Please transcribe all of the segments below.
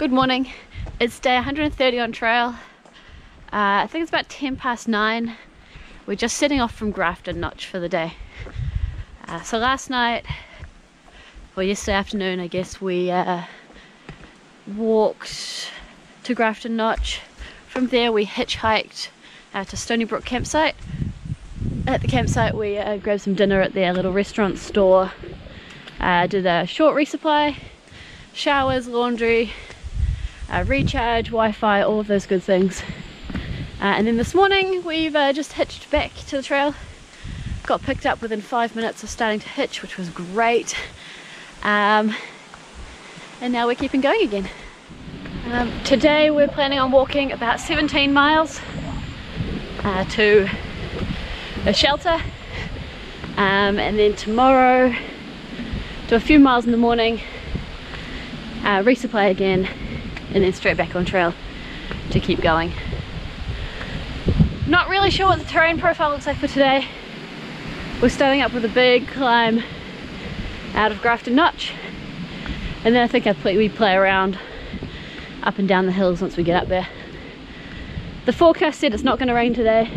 Good morning. It's day 130 on trail. I think it's about 9:10. We're just setting off from Grafton Notch for the day. So last night, or yesterday afternoon I guess, we walked to Grafton Notch. From there we hitchhiked to Stony Brook campsite. At the campsite we grabbed some dinner at their little restaurant store, did a short resupply, showers, laundry, recharge, Wi-Fi, all of those good things. And then this morning we've just hitched back to the trail. Got picked up within 5 minutes of starting to hitch, which was great. And now we're keeping going again. Today we're planning on walking about 17 miles to a shelter, and then tomorrow do a few miles in the morning, resupply again, and then straight back on trail to keep going. Not really sure what the terrain profile looks like for today. We're starting up with a big climb out of Grafton Notch, and then I think we play around up and down the hills once we get up there. The forecast said it's not going to rain today,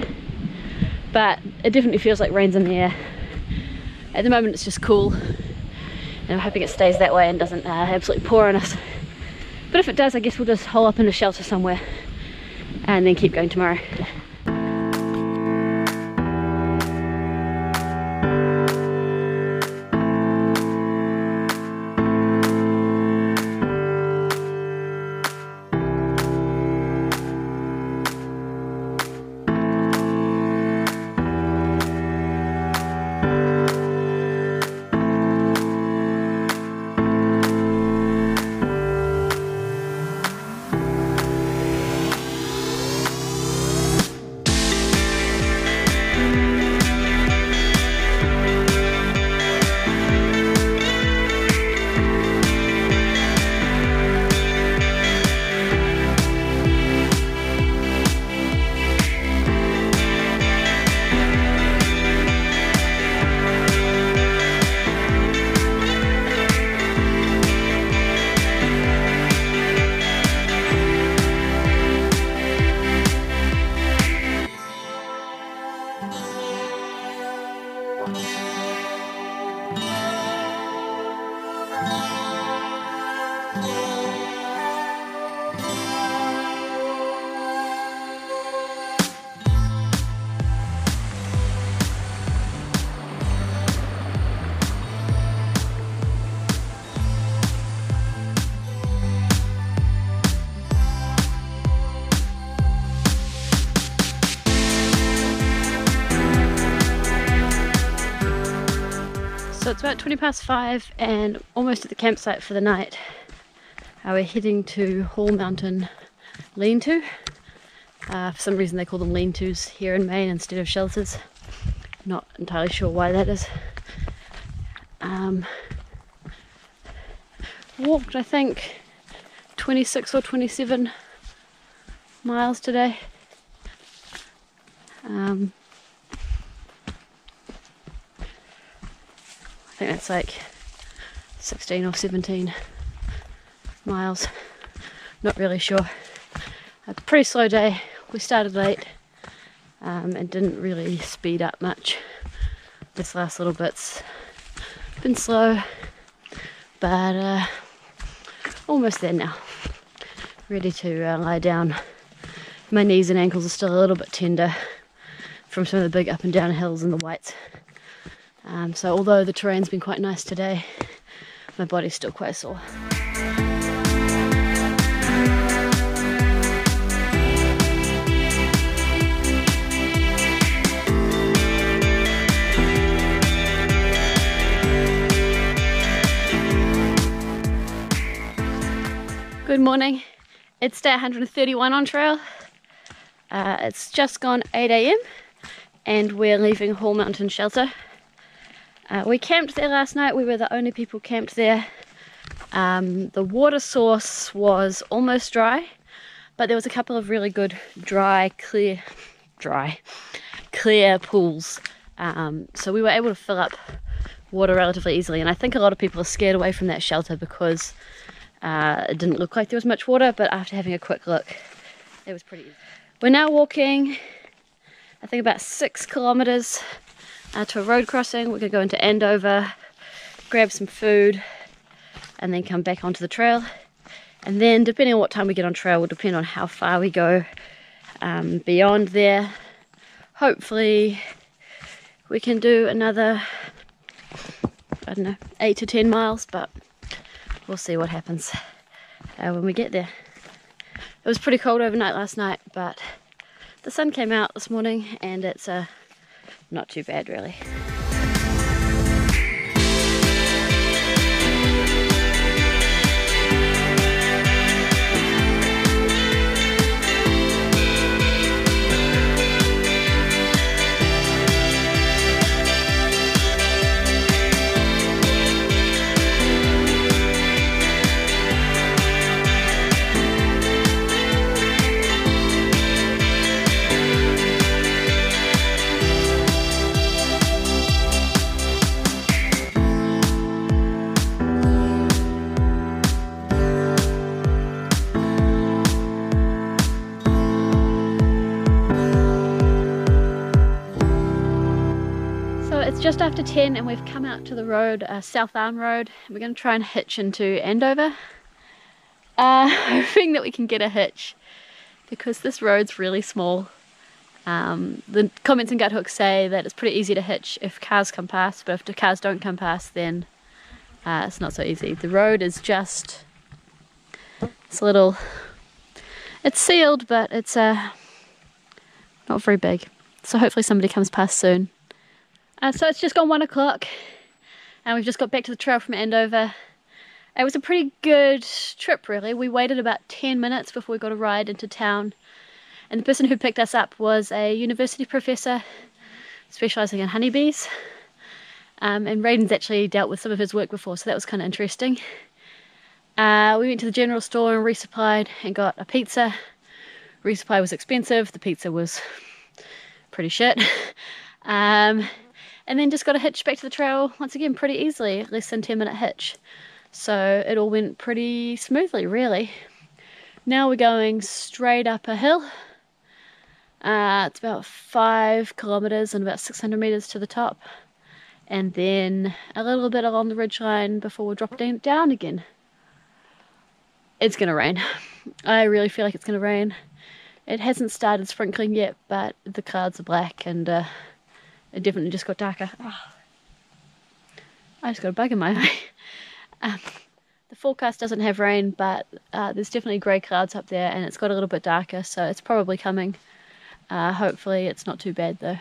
but it definitely feels like rain's in the air. At the moment it's just cool, and I'm hoping it stays that way and doesn't absolutely pour on us. But if it does, I guess we'll just hole up in a shelter somewhere and then keep going tomorrow. So it's about 5:20 and almost at the campsite for the night. We're heading to Hall Mountain lean-to. For some reason they call them lean-tos here in Maine instead of shelters. Not entirely sure why that is. Walked, I think, 26 or 27 miles today. I think that's like 16 or 17 miles, not really sure. A pretty slow day. We started late and didn't really speed up much. This last little bit's been slow, but almost there now. Ready to lie down. My knees and ankles are still a little bit tender from some of the big up and down hills and the whites. So although the terrain's been quite nice today, my body's still quite sore. Good morning. It's day 131 on trail. It's just gone 8 AM and we're leaving Hall Mountain Shelter. We camped there last night. We were the only people camped there. The water source was almost dry, but there was a couple of really good clear pools. So we were able to fill up water relatively easily, and I think a lot of people are scared away from that shelter because It didn't look like there was much water, but after having a quick look, it was pretty easy. We're now walking, I think about 6 kilometers to a road crossing. We're gonna go into Andover, grab some food, and then come back onto the trail. And then depending on what time we get on trail will depend on how far we go beyond there. Hopefully we can do another, I don't know, 8 to 10 miles, but we'll see what happens when we get there. It was pretty cold overnight last night, but the sun came out this morning and it's not too bad really. It's just after 10 and we've come out to the road, South Arm Road. We're going to try and hitch into Andover. Hoping that we can get a hitch because this road's really small. The comments in Guthook say that it's pretty easy to hitch if cars come past, but if the cars don't come past then it's not so easy. The road is just, it's a little, it's sealed but it's not very big. So hopefully somebody comes past soon. So it's just gone 1 o'clock and we've just got back to the trail from Andover. It was a pretty good trip really. We waited about 10 minutes before we got a ride into town, and the person who picked us up was a university professor specialising in honeybees, and Raiden's actually dealt with some of his work before, so that was kind of interesting. We went to the general store and resupplied and got a pizza. Resupply was expensive, the pizza was pretty shit. And then just got a hitch back to the trail once again pretty easily, less than 10-minute hitch. So it all went pretty smoothly really. Now we're going straight up a hill. It's about 5 kilometers and about 600 meters to the top. And then a little bit along the ridgeline before we're dropping down again. It's gonna rain. I really feel like it's gonna rain. It hasn't started sprinkling yet, but the clouds are black and it definitely just got darker. Oh. I just got a bug in my eye. The forecast doesn't have rain, but there's definitely grey clouds up there and it's got a little bit darker, so it's probably coming. Hopefully it's not too bad though.